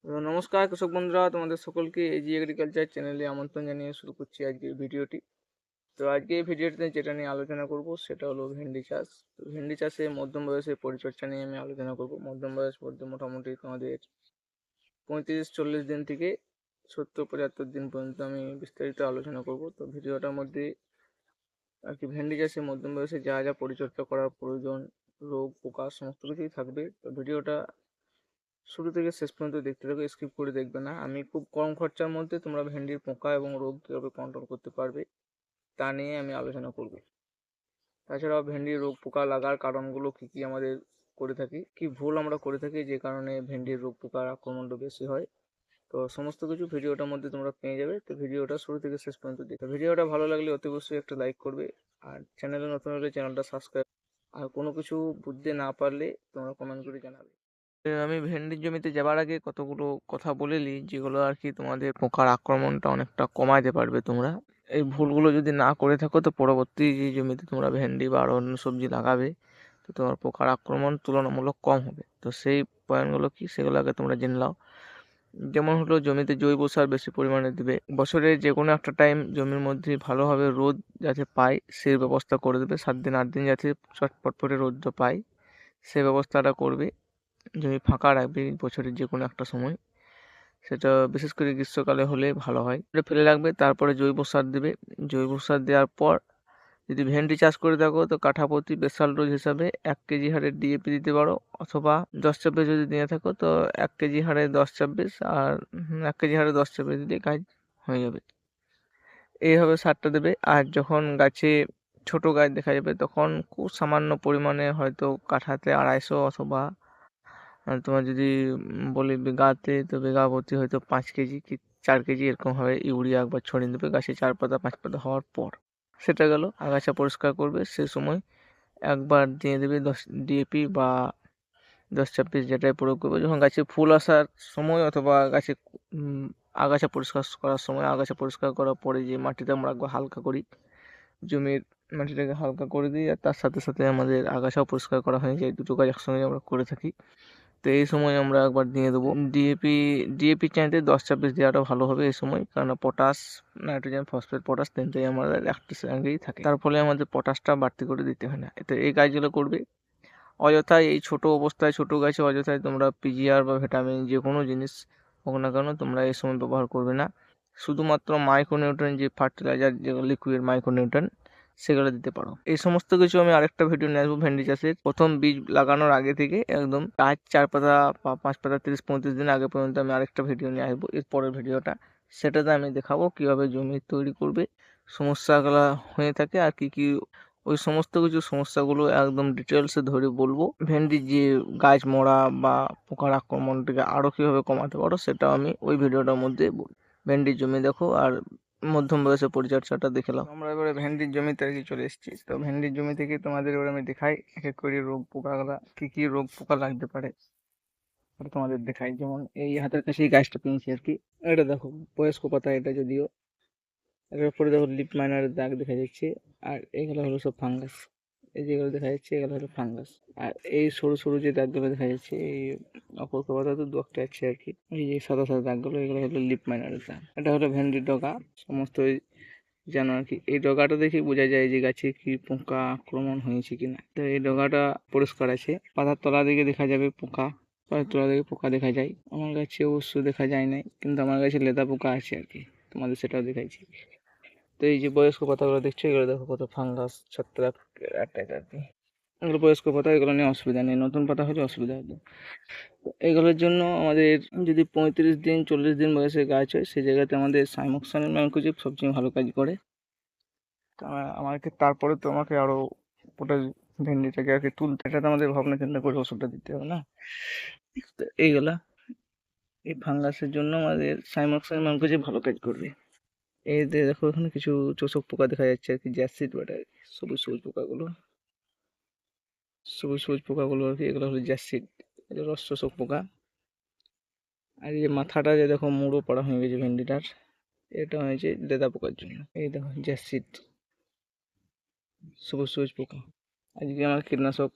তো নমস্কার কৃষক বন্ধুরা, তোমাদের সকলকে এজি এগ্রিকালচার চ্যানেলে আমন্ত্রণ জানিয়ে শুরু করছি আজকের ভিডিওটি। তো আজকে এই ভিডিওটিতে যেটা নিয়ে আলোচনা করব সেটা হলো ভেন্ডি চাষ। তো ভেন্ডি চাষে মধ্যম বয়সে পরিচর্যা নিয়ে আমি আলোচনা করব। মধ্যম বয়স বলতে মোটামুটি তোমাদের 35-40 দিন থেকে 70-75 দিন পর্যন্ত আমি বিস্তারিত আলোচনা করব। তো ভিডিওটার মধ্যে আর কি ভেন্ডি চাষে মধ্যম বয়সে যা যা পরিচর্যা করার প্রয়োজন, রোগ পোকা সমস্ত কিছুই থাকবে। তো ভিডিওটা শুরু থেকে শেষ পর্যন্ত দেখতে থাকো, স্কিপ করে দেখবে না। আমি খুব কম খরচার মধ্যে তোমরা ভেন্ডির পোকা এবং রোগ কীভাবে কন্ট্রোল করতে পারবে তা নিয়ে আমি আলোচনা করব। তাছাড়াও ভেন্ডির রোগ পোকা লাগার কারণগুলো কী কী আমাদের করে থাকি, কী ভুল আমরা করে থাকি যে কারণে ভেন্ডির রোগ পোকার আক্রমণটা বেশি হয়। তো সমস্ত কিছু ভিডিওটার মধ্যে তোমরা পেয়ে যাবে। তো ভিডিওটা শুরু থেকে শেষ পর্যন্ত দেখো। ভিডিওটা ভালো লাগলে অতি অবশ্যই একটা লাইক করবে, আর চ্যানেলে নতুন হলে চ্যানেলটা সাবস্ক্রাইব। আর কোনো কিছু বুঝতে না পারলে তোমরা কমেন্ট করে জানাবে। আমি ভেন্ডির জমিতে যাবার আগে কতগুলো কথা বলে নিই, যেগুলো আর কি তোমাদের পোকার আক্রমণটা অনেকটা কমাতে পারবে তোমরা। এই ভুলগুলো যদি না করে থাকো তো পরবর্তী যে জমিতে তোমরা ভেন্ডি বা আরও অন্য সবজি লাগাবে তো তোমার পোকার আক্রমণ তুলনামূলক কম হবে। তো সেই পয়েন্টগুলো কি সেগুলো আগে তোমরা জেনে নাও। যেমন হলো জমিতে জৈব সার বেশি পরিমাণে দিবে। বছরের যে কোনো একটা টাইম জমির মধ্যে ভালোভাবে রোদ যাতে পায় সেই ব্যবস্থা করে দেবে। 7 দিন 8 দিন যাতে চটপট করে রোদটা পায় সেই ব্যবস্থাটা করবে। জমি ফাঁকা রাখবে বছরের যে কোনো একটা সময়, সেটা বিশেষ করে গ্রীষ্মকালে হলে ভালো হয়। এটা ফেলে রাখবে, তারপরে জৈব সার দেবে। জৈব সার দেওয়ার পর যদি ভেন্ডি চাষ করে থাকো তো কাঠা প্রতি বেসাল ডোজ হিসাবে 1 কেজি হারে ডিএপি দিতে পারো, অথবা 10-26 যদি দিয়ে থাকো তো 1 কেজি হারে 10-26, আর 1 কেজি হারে 10-26 দিলে কাজ হয়ে যাবে। এইভাবে সারটা দেবে। আর যখন গাছে ছোট গাছ দেখা যাবে তখন খুব সামান্য পরিমাণে, হয়তো কাঠাতে 250 অথবা তোমার যদি বলি বিঘাতে, তো বিঘা প্রতি হয়তো 5 কেজি কি 4 কেজি এরকমভাবে ইউরিয়া একবার ছড়িয়ে দেবে গাছে 4 পাতা 5 পাতা হওয়ার পর। সেটা গেল। আগাছা পরিষ্কার করবে সে সময় একবার দিয়ে দেবে 10 ডিএপি বা 10-26 যেটাই প্রয়োগ করবে যখন গাছে ফুল আসার সময়, অথবা গাছে উম, আগাছা পরিষ্কার করার সময়। আগাছা পরিষ্কার করার পরে যে মাটিটা আমরা একবার হালকা করি, জমির মাটিটাকে হালকা করে দিই, আর তার সাথে সাথে আমাদের আগাছাও পরিষ্কার করা হয়ে যায়। দুটো কাজ একসঙ্গে আমরা করে থাকি। তো এই সময় আমরা একবার দিয়ে দেবো ডিএপি। ডিএপি চাইতে 10-26 দেওয়াটা ভালো হবে এই সময়, কারণ পটাশ, নাইট্রোজেন, ফসফেট, পটাশ তিনটেই আমাদের একটি সঙ্গেই থাকে। তার ফলে আমাদের পটাশটা বাড়তি করে দিতে হয় না। তো এই কাজগুলো করবে। অযথায় এই ছোট অবস্থায় ছোট গাছে অযথায় তোমরা পিজিআর বা ভিটামিন যে কোনো জিনিস হোক না কেন তোমরা এই সময় ব্যবহার করবে না। শুধুমাত্র মাইক্রোনিউট্রিয়েন্ট যে ফার্টিলাইজার, যে লিকুইড মাইক্রোনিউট্রিয়েন্ট, সেগুলো দিতে পারো। এই সমস্ত কিছু আমি আরেকটা ভিডিও নিয়ে আসবো ভেন্ডি চাষের প্রথম বীজ লাগানোর আগে থেকে একদম গাছ 4 পাতা বা 5 পাতা 30-35 দিন আগে পর্যন্ত আমি আরেকটা ভিডিও নিয়ে আসবো। এর পরের ভিডিওটা, সেটাতে আমি দেখাবো কিভাবে জমি তৈরি করবে, সমস্যাগুলো হয়ে থাকে আর কি কি, ওই সমস্ত কিছু সমস্যাগুলো একদম ডিটেলসে ধরে বলবো। ভেন্ডির যে গাছ মরা বা পোকার আক্রমণটাকে আরও কীভাবে কমাতে পারো সেটাও আমি ওই ভিডিওটার মধ্যে বলবো। ভেন্ডির জমি দেখো আর মধ্যম বয়সে পরিচর্যাটা দেখে নাও। আমরা এবারে ভেন্ডির জমিতে আর কি চলে এসেছি। তো ভেন্ডির জমি থেকে তোমাদের এবারে আমি দেখাই এক এক করে রোগ পোকাগুলা কি কি রোগ পোকা লাগতে পারে আর তোমাদের দেখাই। যেমন এই হাতের কাছে এই গাছটা পেয়েছি আর কি, এটা দেখো বয়স্ক পাতা, এটা যদিও এটার উপরে দেখো লিপ মাইনারের দাগ দেখা যাচ্ছে। আর এগুলো হলো সব ফাঙ্গাস। এই যেগুলো দেখা যাচ্ছে এগুলো হলো ফাঙ্গাস। আর এই সরু সরু যে দাগগুলো দেখা যাচ্ছে, এই অপরকে পাতা তো দু একটা আছে আর কি, এই যে সাদা সাদা দাগগুলো এগুলো হলো লিপ মাইনারের দাগ। এটা হলো ভেন্ডির ডগা। সমস্ত যেন আর কি এই ডগাটা দেখে বোঝা যায় যে গাছে কি পোকা আক্রমণ হয়েছে কিনা। তো এই ডগাটা পরিষ্কার আছে। পাতার তলা দিকে দেখা যাবে পোকা, পাতার তলা দিকে পোকা দেখা যায়। আমার গাছে অবশ্য দেখা যায় নাই, কিন্তু আমার গাছে লেদা পোকা আছে আর কি, তোমাদের সেটাও দেখাইছি। তো এই যে বয়স্ক পাতাগুলো দেখছো, এগুলো দেখো কত ফাঙ্গাস ছত্রাক অ্যাটাক আর কি। এগুলো বয়স্ক পাতা, এগুলো নিয়ে অসুবিধা নেই, নতুন পাতা হলে অসুবিধা হতো। এগুলোর জন্য আমাদের যদি 35 দিন 40 দিন বয়সে গাছ হয় সেই জায়গাতে আমাদের সাইমোক্সানিল ম্যানকোজেব সবচেয়ে ভালো কাজ করে। তো আমাকে তারপরে তো আমাকে আরও ওটা ভেন্ডিটাকে আর কি তুলতে, এটা তো আমাদের ভাবনা চিন্তা করে ওষুধটা দিতে হবে না। তো এইগুলা এই ফাঙ্গাসের জন্য আমাদের সাইমোক্সানিল ম্যানকোজেব ভালো কাজ করবে। এই যে দেখো এখানে কিছু চোষক পোকা দেখা যাচ্ছে আর কি, জ্যাসিড বলে আর কি, সবুজ সবুজ পোকাগুলো, সবুজ সবুজ পোকাগুলো আর কি, এগুলো হলো জ্যাসিড, এটা রস শোষক পোকা। আর এই যে মাথাটা যে দেখো মুড়ো পড়া হয়ে গেছে ভেন্ডিটার, এটা হয়েছে লেদা পোকার জন্য। এই দেখো জ্যাসিড, সবুজ সবুজ পোকা। আজকে আমার কীটনাশক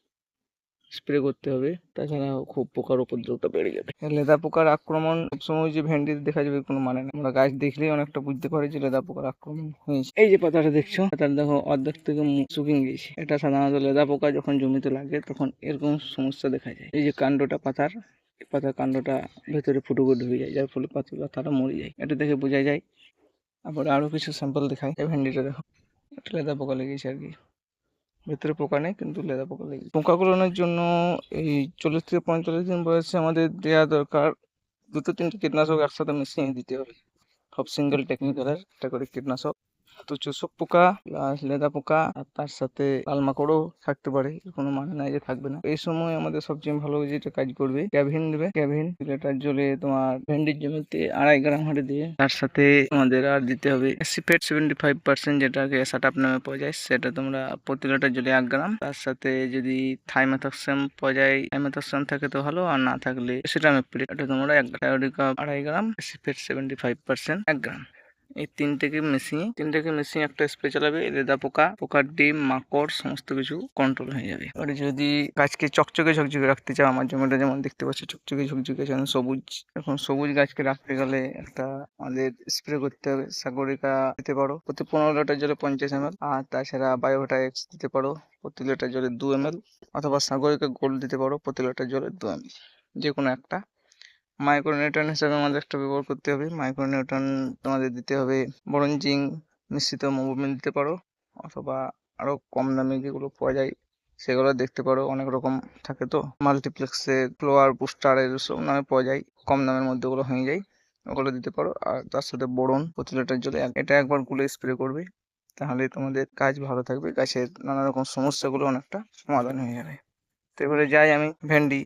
স্প্রে করতে হবে, তাছাড়া খুব পোকার উপদ্রবটা বেড়ে যাবে। লেদা পোকার আক্রমণ সবসময় যে ভেন্ডিতে দেখা যাবে কোনো মানে নেই। আমরা গাছ দেখলেই অনেকটা বুঝতে পারি যে লেদা পোকার আক্রমণ হয়েছে। এই যে পাতাটা দেখছো, পাতার দেখো অর্ধেক থেকে শুকিয়ে গেছে। এটা সাধারণত লেদা পোকা যখন জমিতে লাগে তখন এরকম সমস্যা দেখা যায়। এই যে কাণ্ডটা পাতার, পাতার কাণ্ডটা ভেতরে ফুটো করে ঢুকে যায়, যার ফলে পাতাটা মরে যায়। এটা দেখে বোঝা যায়। তারপরে আরো কিছু স্যাম্পল দেখায়। এই ভেন্ডিটা দেখো, একটা লেদা পোকা লেগেছে আর কি, ভেতরে পোকা নেই কিন্তু লেদা পোকা লেগেছে। পোকা গুলোনোর জন্য এই 40 থেকে 45 দিন বয়সে আমাদের দেওয়া দরকার 2-3টে কীটনাশক একসাথে মিশিয়ে দিতে হবে। সব সিঙ্গেল টেকনিক্যালের একটা করে কীটনাশক। তো চোষক পোকা প্লাস লেদা পোকা আর তার সাথে লাল মাকড়ও থাকতে পারে, কোনো মানে নাই যে থাকবে না। এই সময় আমাদের সবচেয়ে ভালো যেটা কাজ করবে, ক্যাভিন দেবে। ক্যাভিন 2 লিটার জলে তোমার ভেন্ডির জমিতে 2.5 গ্রাম হারে দিয়ে তার সাথে আমাদের আর দিতে হবে অ্যাসিফেট 75%, যেটাকে সাটাপ নামে পাওয়া যায়, সেটা তোমরা প্রতি লিটার জলে 1 গ্রাম। তার সাথে যদি থাইমেথক্সাম পাওয়া যায়, থাইমেথক্সাম থাকে তো ভালো, আর না থাকলে এসিটামিপ্রিড, এটা তোমরা 1 গ্রাম, 2.5 গ্রাম, অ্যাসিফেট 75% 1 গ্রাম। এই তিনটেকে মিশিয়ে একটা স্প্রে চালাবে। লেদা পোকার ডিম, মাকড় সমস্ত কিছু কন্ট্রোল হয়ে যাবে। এবারে যদি গাছকে চকচকে ঝকঝকে রাখতে চাও, আমার জমিটা যেমন দেখতে পাচ্ছ চকচকে ঝকঝকে, যেমন সবুজ, এখন সবুজ গাছকে রাখতে গেলে একটা আমাদের স্প্রে করতে হবে। সাগরিকা দিতে পারো প্রতি 15 লিটার জলে 50 ml, আর তাছাড়া বায়োভিটা এক্স দিতে পারো প্রতি লিটার জলে 2 ml, অথবা সাগরিকা গোল্ড দিতে পারো প্রতি লিটার জলে 2 ml, যে কোনো একটা। মাইক্রোনিউট্রন হিসেবে আমাদের একটা ব্যবহার করতে হবে। মাইক্রোনিউট্রন তোমাদের দিতে হবে বোরন, জিঙ্ক মিশ্রিত মোবিল দিতে পারো, অথবা আরো কম দামে যেগুলো পাওয়া যায় সেগুলো দেখতে পারো। অনেক রকম থাকে তো, মাল্টিপ্লেক্সে ফ্লোয়ার বুস্টার এসব নামে পাওয়া যায়, কম দামের মধ্যে ওগুলো হয়ে যায়, ওগুলো দিতে পারো। আর তার সাথে বোরন প্রতি লিটার জলে এটা একবার গুলে স্প্রে করবে, তাহলে তোমাদের কাজ ভালো থাকবে, গাছের নানা রকম সমস্যাগুলো অনেকটা সমাধান হয়ে যাবে। তো এবারে যাই আমি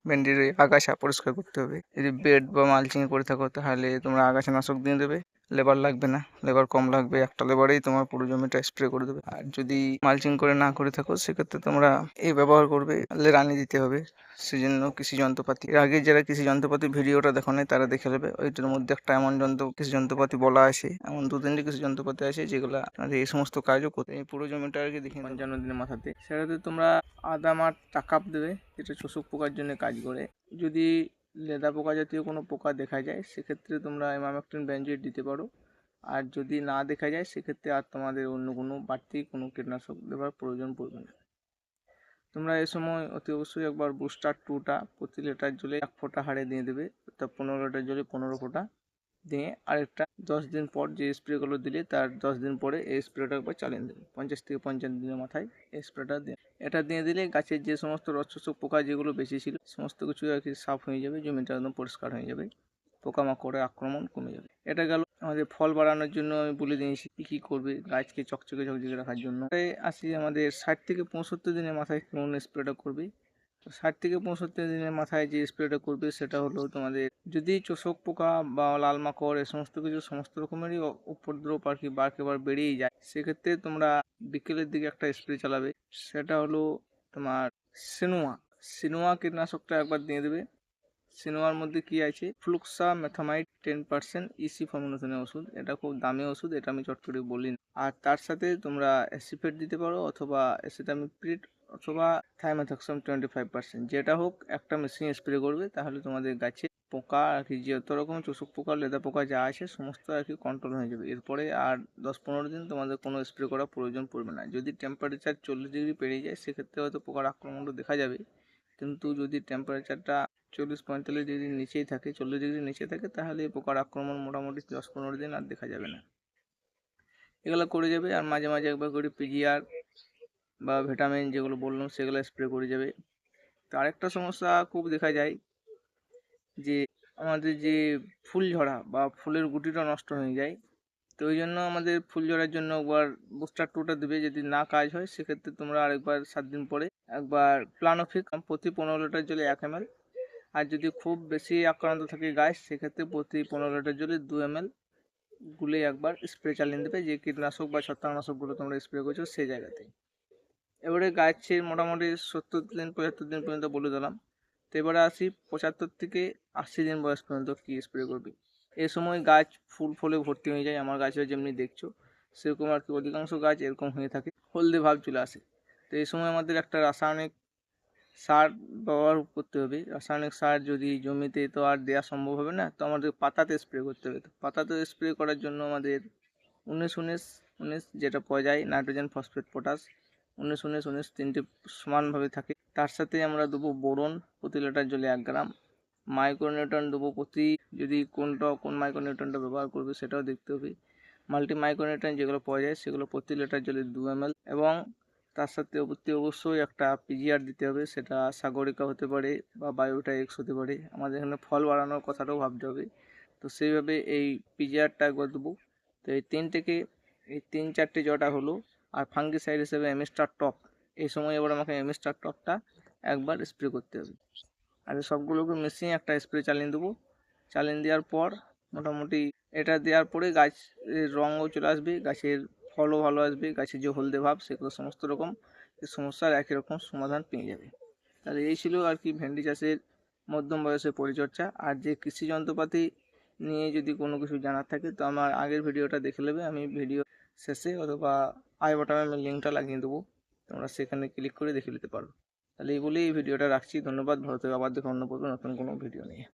ভেন্ডির ওই আগাছা পরিষ্কার করতে হবে। যদি বেড বা মালচিং করে থাকো তাহলে তোমরা আগাছা নাশক দিয়ে দেবে, লেবার লাগবে না, লেবার কম লাগবে, একটা লেবারেই তোমার পুরো জমিটা স্প্রে করে দেবে। আর যদি মালচিং করে না করে থাকো সেক্ষেত্রে তোমরা এই ব্যবহার করবে, লেরানি দিতে হবে। সেজন্য কৃষি যন্ত্রপাতি, এর আগে যারা কৃষি যন্ত্রপাতি ভিডিওটা দেখো নাই তারা দেখে নেবে, ওইটার মধ্যে একটা এমন কৃষি যন্ত্রপাতি বলা আছে, এমন 2-3টে কৃষি যন্ত্রপাতি আছে যেগুলো এই সমস্ত কাজও করতে। এই পুরো জমিটা আর কি দেখে 55 দিনের মাথাতে সেটাতে তোমরা আদামার টাকাপ দেবে, যেটা চোষক পোকার জন্য কাজ করে। যদি লেদা পোকা জাতীয় কোনো পোকা দেখা যায় সেক্ষেত্রে তোমরা ইমামেকটিন বেঞ্জয়েড দিতে পারো। আর যদি না দেখা যায় সেক্ষেত্রে আর তোমাদের অন্য কোনো বাড়তি কোনো কীটনাশক দেওয়ার প্রয়োজন পড়বে না। তোমরা এ সময় অতি অবশ্যই একবার বুস্টার 2টা প্রতি লিটার জলে 1 ফোঁটা হারে দিয়ে দেবে, অর্থাৎ 15 লিটার জলে 15 ফোঁটা দিয়ে আরেকটা 10 দিন পর যে স্প্রেগুলো দিলে তার 10 দিন পরে এই স্প্রেটা একবার চালিয়ে দেবে। 50 থেকে 55 দিনের মাথায় এই স্প্রেটা দিয়ে, এটা দিয়ে দিলে গাছের যে সমস্ত রস পোকা যেগুলো বেশি ছিল সমস্ত কিছু আর কি সাফ হয়ে যাবে, জমিটা একদম পরিষ্কার হয়ে যাবে, পোকামাকড়ের আক্রমণ কমে যাবে। এটা গেল আমাদের ফল বাড়ানোর জন্য। আমি বলে দিয়েছি কি করবে গাছকে চকচকে ঝকঝকে রাখার জন্য। আসি আমাদের 60 থেকে 65 দিনের মাথায় কোন স্প্রেটা করবে। 60 থেকে 65 দিনের মাথায় যে স্প্রেটা করবে সেটা হলো তোমাদের, যদি চোষক পোকা বা লাল মাকড় এ সমস্ত কিছু সমস্ত রকমেরই উপদ্রব আর কি একেবারে বেড়েই যায়, সেক্ষেত্রে তোমরা বিকেলের দিকে একটা স্প্রে চালাবে, সেটা হলো তোমার সিনোয়া কীটনাশকটা একবার দিয়ে দেবে। সিনোয়ার মধ্যে কি আছে, ফ্লুক্সা মেথামাইড 10% ইসি ফর্মুলেশনের ওষুধ, এটা খুব দামি ওষুধ, এটা আমি চট করে বলি না। আর তার সাথে তোমরা অ্যাসিফেট দিতে পারো, অথবা অ্যাসিটামিপ্রিড, অথবা থাইমেথক্সাম 25%, যেটা হোক একটা মেশিন স্প্রে করবে, তাহলে তোমাদের গাছে পোকা আর কি যত রকম চোষক পোকা লেদা পোকা যা আছে সমস্ত আর কি কন্ট্রোল হয়ে যাবে। এরপরে আর 10-15 দিন তোমাদের কোনো স্প্রে করার প্রয়োজন পড়বে না। যদি টেম্পারেচার 40 ডিগ্রি পেরিয়ে যায় সেক্ষেত্রে হয়তো পোকার আক্রমণটা দেখা যাবে, কিন্তু যদি টেম্পারেচারটা 40-45 ডিগ্রির নিচেই থাকে, 40 ডিগ্রির নিচে থাকে, তাহলে এই পোকার আক্রমণ মোটামুটি 10-15 দিন আর দেখা যাবে না। এগুলো করে যাবে। আর মাঝে মাঝে একবার করে পিজিআর বা ভিটামিন যেগুলো বললাম সেগুলো স্প্রে করে যাবে। তো আরেকটা সমস্যা খুব দেখা যায় যে আমাদের যে ফুল ঝরা বা ফুলের গুটিটা নষ্ট হয়ে যায়, তো ওই জন্য আমাদের ফুল ঝরার জন্য একবার বুস্টার 2টা দেবে। যদি না কাজ হয় সেক্ষেত্রে তোমরা আরেকবার 7 দিন পরে একবার প্লানোফিক প্রতি 15 লিটার জলে 1 ml, আর যদি খুব বেশি আক্রান্ত থাকে গাছ সেক্ষেত্রে প্রতি 15 লিটার জলে 2 ml গুলে একবার স্প্রে চালিয়ে দেবে, যে কীটনাশক বা ছত্রাকনাশকগুলো তোমরা স্প্রে করছো সেই জায়গাতে। এবারে গাছের মোটামুটি 70 দিন 75 দিন পর্যন্ত বলে দিলাম। তো এবারে আসি 75 থেকে 80 দিন বয়স পর্যন্ত কী স্প্রে করবে। এই সময় গাছ ফুল ফলে ভর্তি হয়ে যায়, আমার গাছেও যেমনি দেখছো সেরকম আর কি অধিকাংশ গাছ এরকম হয়ে থাকে, হলদে ভাব চলে আসে। তো এই সময় আমাদের একটা রাসায়নিক সার ব্যবহার করতে হবে। রাসায়নিক সার যদি জমিতে তো আর দেওয়া সম্ভব হবে না, তো আমাদের পাতাতে স্প্রে করতে হবে। তো পাতাতে স্প্রে করার জন্য আমাদের 19-19-19 যেটা পাওয়া যায়, নাইট্রোজেন, ফসফেট, পটাশ, 19-19-19 তিনটে সমানভাবে থাকে। তার সাথে আমরা দেবো বোরন প্রতি লিটার জলে 1 গ্রাম। মাইক্রোনিউট্রন দেবো যদি কোন মাইক্রোনিউট্রনটা ব্যবহার করবে সেটাও দেখতে হবে। মাল্টি মাইক্রোনিউট্রন যেগুলো পাওয়া যায় সেগুলো প্রতি লিটার জলে 2 ml, এবং তার সাথে অবশ্যই একটা পিজিআর দিতে হবে। সেটা সাগরিকা হতে পারে বা বায়োটা এক্স হতে পারে। আমাদের এখানে ফল বাড়ানোর কথাটাও ভাবতে হবে, তো সেইভাবে এই পিজিআরটা একবার দেবো। তো এই 3-4টে জটা হলো। আর ফাঙ্গিসাইড হিসেবে এমিস্টার টপ, এই সময় এবার আমাকে এমিস্টার টপটা একবার স্প্রে করতে হবে। আর সবগুলোকে মিশিয়ে একটা স্প্রে চালিয়ে দেবো। চালিয়ে দেওয়ার পর মোটামুটি এটা দেওয়ার পরে গাছের রঙও চলে আসবে, গাছের ফলও ভালো আসবে, গাছের যে হলদে ভাব সেগুলো সমস্ত রকম সমস্যার একই রকম সমাধান পেয়ে যাবে। তাহলে এই ছিল আর কি ভেন্ডি চাষের মধ্যম বয়সের পরিচর্যা। আর যে কৃষি যন্ত্রপাতি নিয়ে যদি কোনো কিছু জানার থাকে তো আমার আগের ভিডিওটা দেখে নেবে, আমি ভিডিও শেষে অথবা আই বাটনে আমি লিঙ্কটা লাগিয়ে দেবো, তোমরা সেখানে ক্লিক করে দেখে নিতে পারো। তাহলে এই বলেই এই ভিডিওটা রাখছি। ধন্যবাদ। ভালো থেকো। আবার দেখো অন্য নতুন কোনো ভিডিও নিয়ে।